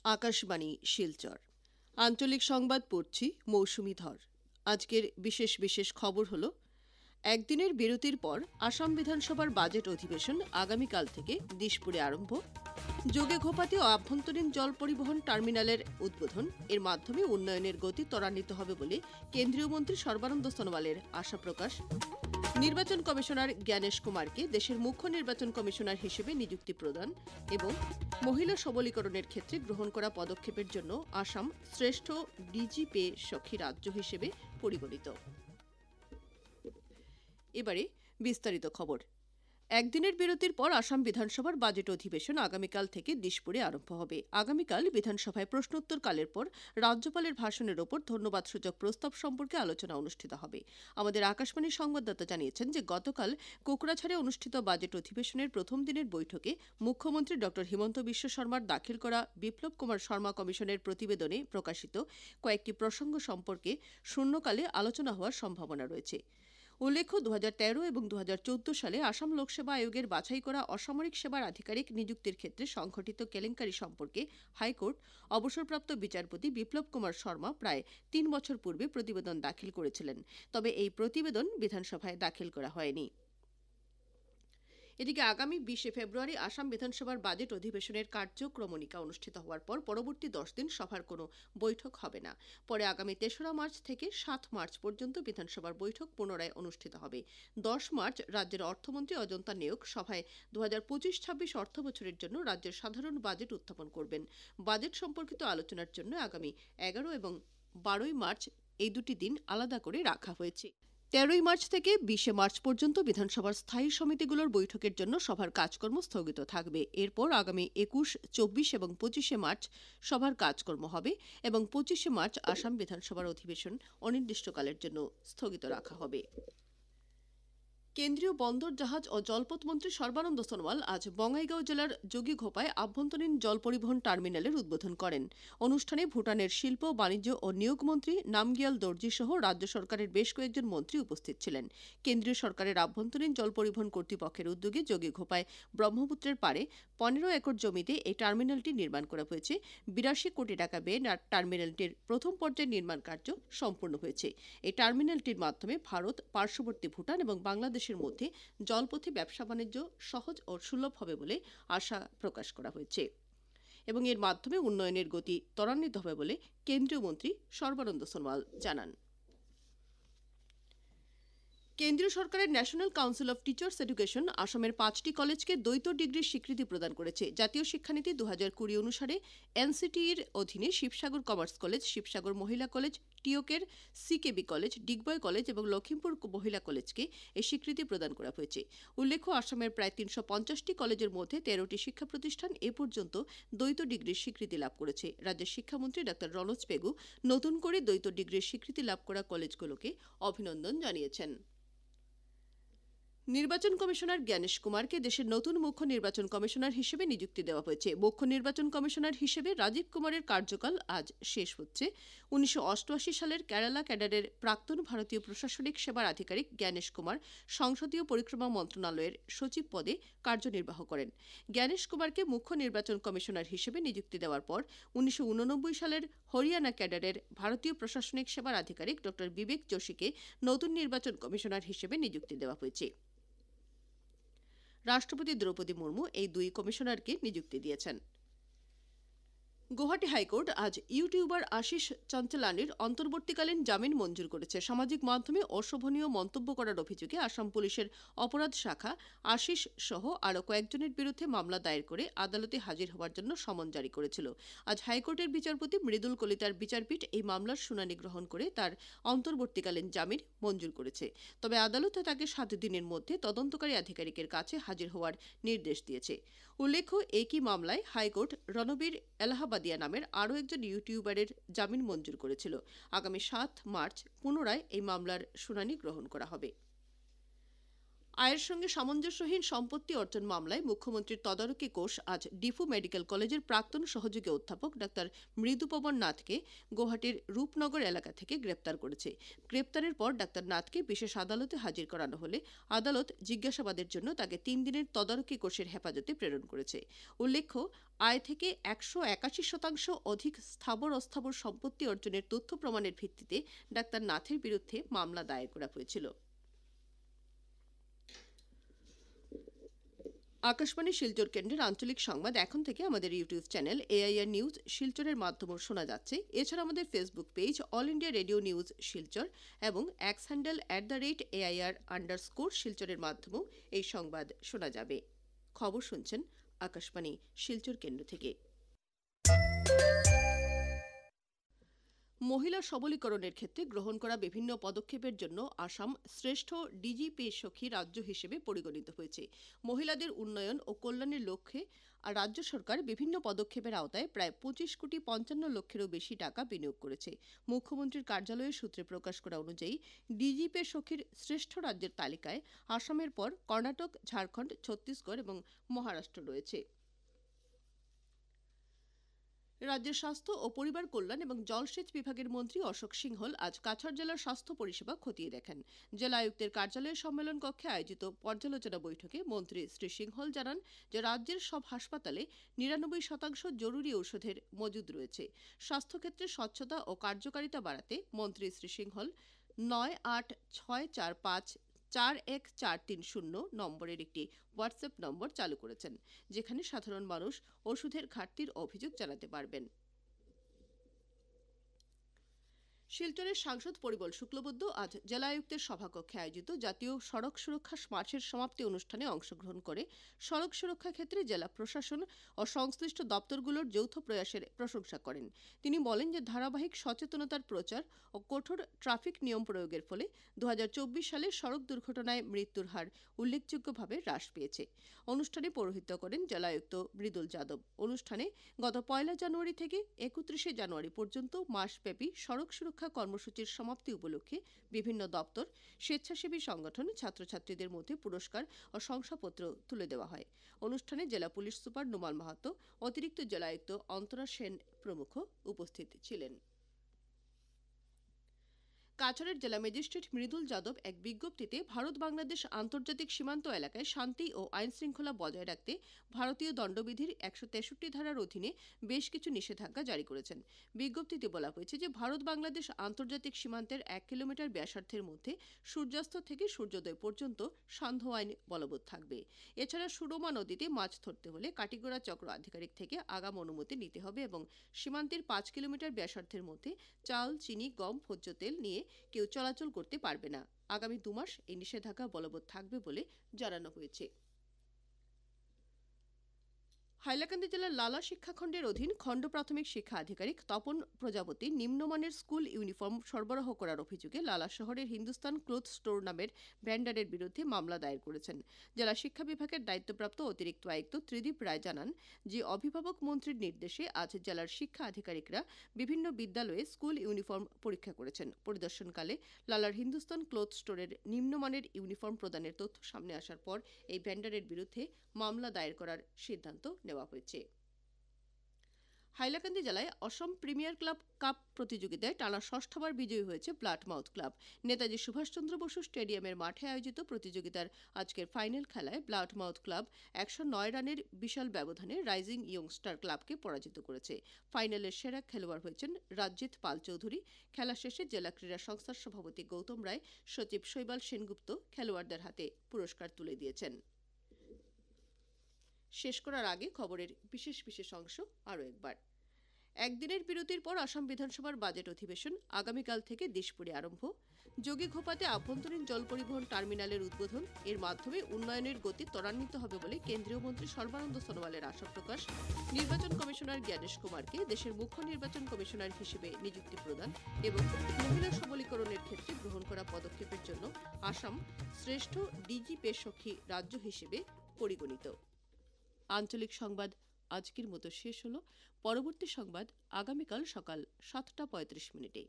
আকাশবাণী শিলচর আঞ্চলিক সংবাদ পড়ছি মৌসুমি ধর। আজকের বিশেষ বিশেষ খবর হলো, একদিনের বিরতির পর আসাম বিধানসভার বাজেট অধিবেশন আগামীকাল থেকে দিশপুরে আরম্ভ। যোগেঘোপাতে আভ্যন্তরীণ জল পরিবহন টার্মিনালের উদ্বোধন, এর মাধ্যমে উন্নয়নের গতি ত্বরান্বিত হবে বলে কেন্দ্রীয় মন্ত্রী সর্বানন্দ সোনোয়ালের আশা প্রকাশ। নির্বাচন কমিশনার জ্ঞানেশ কুমারকে দেশের মুখ্য নির্বাচন কমিশনার হিসেবে নিযুক্তি প্রদান এবং মহিলা সবলীকরণের ক্ষেত্রে গ্রহণ করা পদক্ষেপের জন্য আসাম শ্রেষ্ঠ ডিজি পে সখী রাজ্য হিসেবে পরিগণিত। এবারে বিস্তারিত খবর। একদিনের বিরতির পর আসাম বিধানসভার বাজেট অধিবেশন আগামীকাল থেকে দিশপুরে আরম্ভ হবে। আগামীকাল বিধানসভায় প্রশ্নোত্তরকালের পর রাজ্যপালের ভাষণের ওপর ধন্যবাদসূচক প্রস্তাব সম্পর্কে আলোচনা অনুষ্ঠিত হবে। আমাদের আকাশবাণীর সংবাদদাতা জানিয়েছেন যে গতকাল কোকরাঝাড়ে অনুষ্ঠিত বাজেট অধিবেশনের প্রথম দিনের বৈঠকে মুখ্যমন্ত্রী ড হিমন্ত বিশ্ব শর্মার দাখিল করা বিপ্লব কুমার শর্মা কমিশনের প্রতিবেদনে প্রকাশিত কয়েকটি প্রসঙ্গ সম্পর্কে শূন্যকালে আলোচনা হওয়ার সম্ভাবনা রয়েছে। উল্লেখ্য, 2013 এবং 2014 সালে আসাম লোকসেবা আয়োগের বাছাই করা অসামরিক সেবার আধিকারিক নিযুক্তির ক্ষেত্রে সংঘটিত কেলেঙ্কারি সম্পর্কে হাইকোর্ট অবসরপ্রাপ্ত বিচারপতি বিপ্লব কুমার শর্মা প্রায় 3 বছর পূর্বে প্রতিবেদন দাখিল করেছিলেন। তবে এই প্রতিবেদন বিধানসভায় দাখিল করা হয়নি। এদিকে আগামী 20 ফেব্রুয়ারি আসাম বিধানসভার বাজেট অধিবেশনের কার্যক্রমণিকা অনুষ্ঠিত হওয়ার পর পরবর্তী 10 দিন সভার কোনো বৈঠক হবে না। পরে আগামী 3রা মার্চ থেকে 7 মার্চ পর্যন্ত বিধানসভার বৈঠক পুনরায় অনুষ্ঠিত হবে। 10 মার্চ রাজ্যের অর্থমন্ত্রী অজন্তা নেওগ সভায় 2025-26 অর্থ বছরের জন্য রাজ্যের সাধারণ বাজেট উত্থাপন করবেন। বাজেট সম্পর্কিত আলোচনার জন্য আগামী 11 এবং 12 মার্চ এই দুটি দিন আলাদা করে রাখা হয়েছে। 13 মার্চ থেকে 20 মার্চ পর্যন্ত বিধানসভার স্থায়ী সমিতিগুলোর বৈঠকের জন্য সভার কাজকর্ম স্থগিত থাকবে। এরপর আগামী 21, 24 এবং 25 মার্চ সভার কাজকর্ম হবে এবং 25 মার্চ আসাম বিধানসভার অধিবেশন অনির্দিষ্টকালের জন্য স্থগিত রাখা হবে। কেন্দ্রীয় বন্দর জাহাজ ও জলপথ মন্ত্রী সর্বানন্দ সোনোয়াল আজ বঙ্গাইগাঁও জেলার যোগীঘোপায় আভ্যন্তরীণ জল পরিবহন টার্মিনালের উদ্বোধন করেন। অনুষ্ঠানে ভুটানের শিল্প, বাণিজ্য ও নিয়োগ মন্ত্রী নামগিয়াল দর্জি সহ রাজ্য সরকারের বেশ কয়েকজন মন্ত্রী উপস্থিত ছিলেন। কেন্দ্রীয় সরকারের আভ্যন্তরীণ জল পরিবহন কর্তৃপক্ষের উদ্যোগে যোগীঘোপায় ব্রহ্মপুত্রের পাড়ে 15 একর জমিতে এই টার্মিনালটি নির্মাণ করা হয়েছে। 82 কোটি টাকা ব্যয়ে টার্মিনালটির প্রথম পর্যায়ের নির্মাণ কার্য সম্পূর্ণ হয়েছে। এই টার্মিনালটির মাধ্যমে ভারত, পার্শ্ববর্তী ভুটান এবং বাংলাদেশের মধ্যে জলপথে ব্যবসা বাণিজ্য সহজ ও সুলভ হবে বলে আশা প্রকাশ করা হয়েছে এবং এর মাধ্যমে উন্নয়নের গতি ত্বরান্বিত হবে বলে কেন্দ্রীয় মন্ত্রী সর্বানন্দ সোনোয়াল জানান। কেন্দ্রীয় সরকারের national council of teachers education আসামের 5টি কলেজকে দ্বৈত ডিগ্রির স্বীকৃতি প্রদান করেছে। জাতীয় শিক্ষানীতি 2020 অনুসারে এনসিটির অধীনে শিবসাগর কমার্স কলেজ, শিবসাগর মহিলা কলেজ, টিওকের সিকেবি কলেজ, ডিগবয় কলেজ এবং লখিমপুর মহিলা কলেজকে এই স্বীকৃতি প্রদান করা হয়েছে। উল্লেখ্য, আসামের প্রায় 350টি কলেজের মধ্যে 13টি শিক্ষা প্রতিষ্ঠান এ পর্যন্ত দ্বৈত ডিগ্রির স্বীকৃতি লাভ করেছে। রাজ্যের শিক্ষামন্ত্রী ডক্টর রনোজ পেগু নতুন করে দ্বৈত ডিগ্রির স্বীকৃতি লাভ করা কলেজগুলোকে অভিনন্দন জানিয়েছেন। নির্বাচন কমিশনার জ্ঞানেশ কুমারকে দেশের নতুন মুখ্য নির্বাচন কমিশনার হিসেবে নিযুক্তি দেওয়া হয়েছে। মুখ্য নির্বাচন কমিশনার হিসেবে রাজীব কুমারের কার্যকাল আজ শেষ হচ্ছে। 1988 সালের কেরালা ক্যাডারের প্রাক্তন ভারতীয় প্রশাসনিক সেবার আধিকারিক জ্ঞানেশ কুমার সংসদীয় পরিক্রমা মন্ত্রণালয়ের সচিব পদে কার্যনির্বাহ করেন। জ্ঞানেশ কুমারকে মুখ্য নির্বাচন কমিশনার হিসেবে নিযুক্তি দেওয়ার পর 1989 সালের হরিয়ানা ক্যাডারের ভারতীয় প্রশাসনিক সেবার আধিকারিক ড বিবেক যোশীকে নতুন নির্বাচন কমিশনার হিসেবে নিযুক্তি দেওয়া হয়েছে। রাষ্ট্রপতি দ্রৌপদী মুর্মু এই দুই কমিশনারকে নিযুক্তি দিয়েছেন। গুয়াহাটি হাইকোর্ট আজ ইউটিউবার আশিস চঞ্চলানির অন্তর্বর্তীকালীন জামিন মঞ্জুর করেছে। সামাজিক মাধ্যমে অশোভনীয় মন্তব্য করার অভিযোগে আসাম পুলিশের অপরাধ শাখা আশিস সহ আরও কয়েকজনের বিরুদ্ধে মামলা দায়ের করে আদালতে হাজির হওয়ার জন্য সমন জারি করেছিল। আজ হাইকোর্টের বিচারপতি মৃদুল কলিতার বিচারপীঠ এই মামলার শুনানি গ্রহণ করে তার অন্তর্বর্তীকালীন জামিন মঞ্জুর করেছে। তবে আদালত তাকে 7 দিনের মধ্যে তদন্তকারী আধিকারিকের কাছে হাজির হওয়ার নির্দেশ দিয়েছে। উল্লেখ্য, একই মামলায় হাইকোর্ট রণবীর এলাহাবাদিয়া নামের আরও একজন ইউটিউবারের জামিন মঞ্জুর করেছিল। আগামী 7 মার্চ পুনরায় এই মামলার শুনানি গ্রহণ করা হবে। আয়ের সঙ্গে সামঞ্জস্যহীন সম্পত্তি অর্জন মামলায় মুখ্যমন্ত্রীর তদারকি কোষ আজ ডিফু মেডিকেল কলেজের প্রাক্তন সহযোগী অধ্যাপক ডাক্তার মৃদুপবন নাথকে গুয়াহাটির রূপনগর এলাকা থেকে গ্রেপ্তার করেছে। গ্রেপ্তারের পর ডাক্তার নাথকে বিশেষ আদালতে হাজির করানো হলে আদালত জিজ্ঞাসাবাদের জন্য তাকে 3 দিনের তদারকি কোষের হেফাজতে প্রেরণ করেছে। উল্লেখ্য, আয় থেকে 181% অধিক স্থাবর অস্থাবর সম্পত্তি অর্জনের তথ্য প্রমাণের ভিত্তিতে ডাক্তার নাথের বিরুদ্ধে মামলা দায়ের করা হয়েছিল। আকাশবাণী শিলচর কেন্দ্রের আঞ্চলিক সংবাদ এখন থেকে আমাদের ইউটিউব চ্যানেল এআইআর নিউজ শিলচরের মাধ্যমেও শোনা যাচ্ছে। এছাড়া আমাদের Facebook page all India radio news Silchar এবং এক্স হ্যান্ডেল @AIR_শিলচরের শিলচরের মাধ্যমেও এই সংবাদ শোনা যাবে। খবর শুনছেন আকাশবাণী শিলচর কেন্দ্র থেকে। মহিলা সবলীকরণের ক্ষেত্রে গ্রহণ করা বিভিন্ন পদক্ষেপের জন্য আসাম শ্রেষ্ঠ ডিজিপি সখী রাজ্য হিসেবে পরিগণিত হয়েছে। মহিলাদের উন্নয়ন ও কল্যাণের লক্ষ্যে রাজ্য সরকার বিভিন্ন পদক্ষেপের আওতায় প্রায় 25,55,00,000-এরও বেশি টাকা বিনিয়োগ করেছে। মুখ্যমন্ত্রীর কার্যালয়ের সূত্রে প্রকাশ করা অনুযায়ী ডিজিপি সখীর শ্রেষ্ঠ রাজ্যের তালিকায় আসামের পর কর্ণাটক, ঝাড়খণ্ড, ছত্তিশগড় এবং মহারাষ্ট্র রয়েছে। রাজ্যের স্বাস্থ্য ও পরিবার কল্যাণ এবং জলসেচ বিভাগের মন্ত্রী অশোক সিংহল আজ কাছাড় জেলার স্বাস্থ্য পরিষেবা খতিয়ে দেখেন। জেলা আয়ুক্তের কার্যালয়ের সম্মেলন কক্ষে আয়োজিত পর্যালোচনা বৈঠকে মন্ত্রী শ্রী সিংহল জানান যে রাজ্যের সব হাসপাতালে 99% জরুরি ঔষধের মজুদ রয়েছে। স্বাস্থ্যক্ষেত্রে স্বচ্ছতা ও কার্যকারিতা বাড়াতে মন্ত্রী শ্রী সিংহল 9864454140 নম্বরের একটি হোয়াটসঅ্যাপ নম্বর চালু করেছেন, যেখানে সাধারণ মানুষ ওষুধের ঘাটতির অভিযোগ জানাতে পারবেন। শিলচরের সাংসদ পরিমল শুক্লবৈদ্য আজ জেলা আয়ুক্তের সভাকক্ষে আয়োজিত জাতীয় সড়ক সুরক্ষা মাসের সমাপ্তি অনুষ্ঠানে অংশগ্রহণ করে সড়ক সুরক্ষা ক্ষেত্রে জেলা প্রশাসন ও সংশ্লিষ্ট দপ্তরগুলোর যৌথ প্রয়াসের প্রশংসা করেন। তিনি বলেন যে ধারাবাহিক সচেতনতার প্রচার ও কঠোর ট্রাফিক নিয়ম প্রয়োগের ফলে 2024 সালে সড়ক দুর্ঘটনায় মৃত্যুর হার উল্লেখযোগ্যভাবে হ্রাস পেয়েছে। অনুষ্ঠানে পৌরোহিত্য করেন জেলা আয়ুক্ত মৃদুল যাদব। অনুষ্ঠানে গত 1 জানুয়ারি থেকে 31 জানুয়ারি পর্যন্ত মাসব্যাপী সড়ক সুরক্ষা কর্মসূচির সমাপ্তি উপলক্ষে বিভিন্ন দপ্তর, স্বেচ্ছাসেবী সংগঠন, ছাত্রছাত্রীদের মধ্যে পুরস্কার ও শংসাপত্র তুলে দেওয়া হয়। অনুষ্ঠানে জেলা পুলিশ সুপার নোমাল মাহাতো, অতিরিক্ত জেলা আয়ুক্ত অন্তরা সেন প্রমুখ উপস্থিত ছিলেন। কাছাড়ের জেলা ম্যাজিস্ট্রেট মৃদুল যাদব এক বিজ্ঞপ্তিতে ভারত বাংলাদেশ আন্তর্জাতিক সীমান্ত এলাকায় শান্তি ও আইন শৃঙ্খলা বজায় রাখতে ভারতীয় দণ্ডবিধির 163 ধারার অধীনে বেশ কিছু নিষেধাজ্ঞা জারি করেছেন। বিজ্ঞপ্তিতে বলা হয়েছে যে ভারত বাংলাদেশ আন্তর্জাতিক সীমান্তের 1 কিলোমিটার ব্যাসার্ধের মধ্যে সূর্যাস্ত থেকে সূর্যোদয় পর্যন্ত সান্ধ্য আইন বলবৎ থাকবে। এছাড়া সুরমা নদীতে মাছ ধরতে হলে কাটিগড়া চক্র আধিকারিক থেকে আগাম অনুমতি নিতে হবে এবং সীমান্তের 5 কিলোমিটার ব্যাসার্ধের মধ্যে চাল, চিনি, গম, ভোজ্য তেল নিয়ে কেউ চলাচল করতে পারবে না। আগামী 2 মাস এই নিষেধাজ্ঞা বলবৎ থাকবে বলে জানানো হয়েছে। হাইলাকান্দি জেলার লালা শিক্ষাখণ্ডের অধীন খণ্ড প্রাথমিক শিক্ষা আধিকারিক তপন প্রজাপতি নিম্নমানের স্কুল ইউনিফর্ম সরবরাহ করার অভিযোগে লালা শহরের হিন্দুস্তান ক্লথ স্টোর নামের ভ্যান্ডারের বিরুদ্ধে মামলা দায়ের করেছেন। জেলা শিক্ষা বিভাগের দায়িত্বপ্রাপ্ত অতিরিক্ত আয়ুক্ত ত্রিদীপ রায় জানান যে অভিভাবক মন্ত্রীর নির্দেশে আজ জেলার শিক্ষা আধিকারিকরা বিভিন্ন বিদ্যালয়ে স্কুল ইউনিফর্ম পরীক্ষা করেছেন। পরিদর্শনকালে লালার হিন্দুস্তান ক্লথ স্টোরের নিম্নমানের ইউনিফর্ম প্রদানের তথ্য সামনে আসার পর এই ভ্যান্ডারের বিরুদ্ধে মামলা দায়ের করার সিদ্ধান্ত নেওয়া হয়েছে। হাইলাকান্দি জেলায় অসম প্রিমিয়ার ক্লাব কাপ প্রতিযোগিতায় টানা 6বার বিজয়ী হয়েছে blood mouth club. Netaji Subhash Chandra Basu স্টেডিয়ামের মাঠে আয়োজিত প্রতিযোগিতার আজকের ফাইনাল খেলায় ব্লাড মাউথ ক্লাব 109 রানের বিশাল ব্যবধানে রাইজিং ইয়ংস্টার ক্লাবকে পরাজিত করেছে। ফাইনালের সেরা খেলোয়াড় হয়েছেন রাজ্জিত পাল চৌধুরী। খেলা শেষে জেলা ক্রীড়া সংস্থার সভাপতি গৌতম রায়, সচিব শৈবাল সেনগুপ্ত খেলোয়াড়দের হাতে পুরস্কার তুলে দিয়েছেন। শেষ করার আগে খবরের বিশেষ অংশ আরও একবার। একদিনের বিরতির পর আসাম বিধানসভার বাজেট অধিবেশন আগামীকাল থেকে দিশপুরে আরম্ভ। যোগীঘোপাতে আভ্যন্তরীণ জল পরিবহন টার্মিনালের উদ্বোধন, এর মাধ্যমে উন্নয়নের গতি ত্বরান্বিত হবে বলে কেন্দ্রীয় মন্ত্রী সর্বানন্দ সোনোয়ালের আশা প্রকাশ। নির্বাচন কমিশনার জ্ঞানেশ কুমারকে দেশের মুখ্য নির্বাচন কমিশনার হিসেবে নিযুক্তি প্রদান এবং মহিলা সবলীকরণের ক্ষেত্রে গ্রহণ করা পদক্ষেপের জন্য আসাম শ্রেষ্ঠ ডিজিপি সখী রাজ্য হিসেবে পরিগণিত। আঞ্চলিক সংবাদ আজকের মতো শেষ হলো। পরবর্তী সংবাদ আগামীকাল সকাল 7:35 মিনিটে।